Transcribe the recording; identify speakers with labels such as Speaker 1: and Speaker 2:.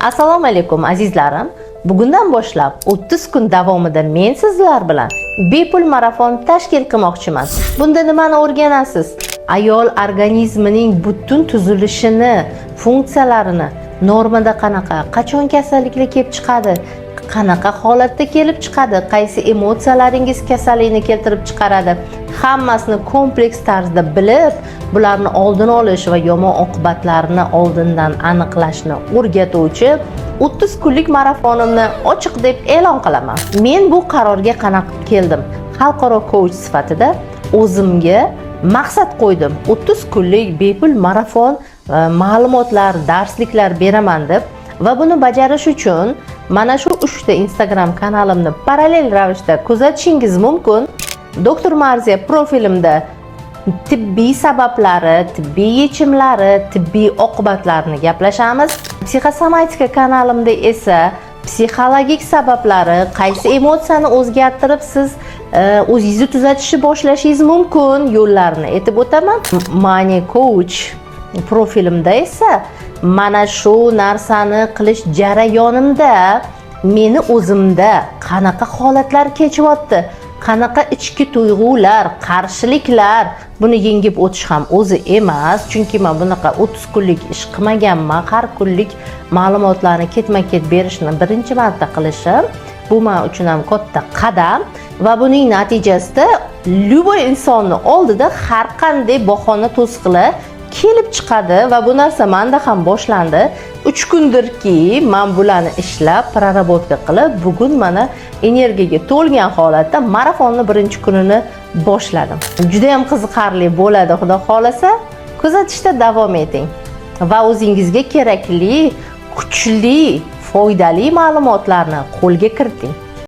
Speaker 1: Assalomu alaykum azizlarim. Bugundan boshlab 30 kun davomida men sizlar bilan bepul marafon tashkil qilmoqchiman. Bunda nimani o'rganasiz? Ayol organizmining butun tuzilishini, funksiyalarini, normada qanaqa, qachon kasalliklar kelib chiqadi, qanaqa holatda kelib chiqadi, qaysi emotsiyalaringiz kasallikni keltirib chiqaradi, hammasini kompleks tarzda bilib, bularni oldini olish va yomon oqibatlarini oldindan aniqlashni o'rgatuvchi 30 kunlik marafonimni ochiq deb e'lon qilaman. Men bu qarorga qanaqa keldim? Xalqaro coach sifatida o'zimga maqsad qo'ydim. 30 kunlik bepul marafon ma'lumotlar, darsliklar beraman deb va buni bajarish uchun mana shu 3 ta Instagram kanalimni parallel ravishda kuzatishingiz mumkin. Doktor Marziya profilimda tibbiy sabablari, tibbiy yechimlari, tibbiy oqibatlarini gaplashamiz. Psixosomatika kanalimda esa psixologik sabablari, qaysi emotsiyani o'zgartirib siz o'zingizni tuzatishni boshlashingiz mumkin yo'llarini aytib o'taman. Money Coach profilimda esa mana shu narsani qilish jarayonimda meni o'zimda qanaqa holatlar kechyapti, qanaqa ichki tuyg'ular, qarshiliklar, buni yengib o'tish ham o'zi emas, chunki men bunaqa 30 kunlik ish qilmaganman. Har kunlik ma'lumotlarni ketma-ket berishni birinchi marta qilishim bu men uchun ham katta qadam va buning natijasida любой insonni oldida har qanday bahona to'sqili kelib chiqadi va bu narsa menda ham boshlandi. 3 kundirki men bularni ishlab, prarabotka qilib, bugun mana energiyaga to'lgan holatda marafonning birinchi kunini boshladim. Juda ham qiziqarli bo'ladi, xudo xolasa. Kuzatishda davom eting va o'zingizga kerakli, kuchli, foydali ma'lumotlarni qo'lga kiriting.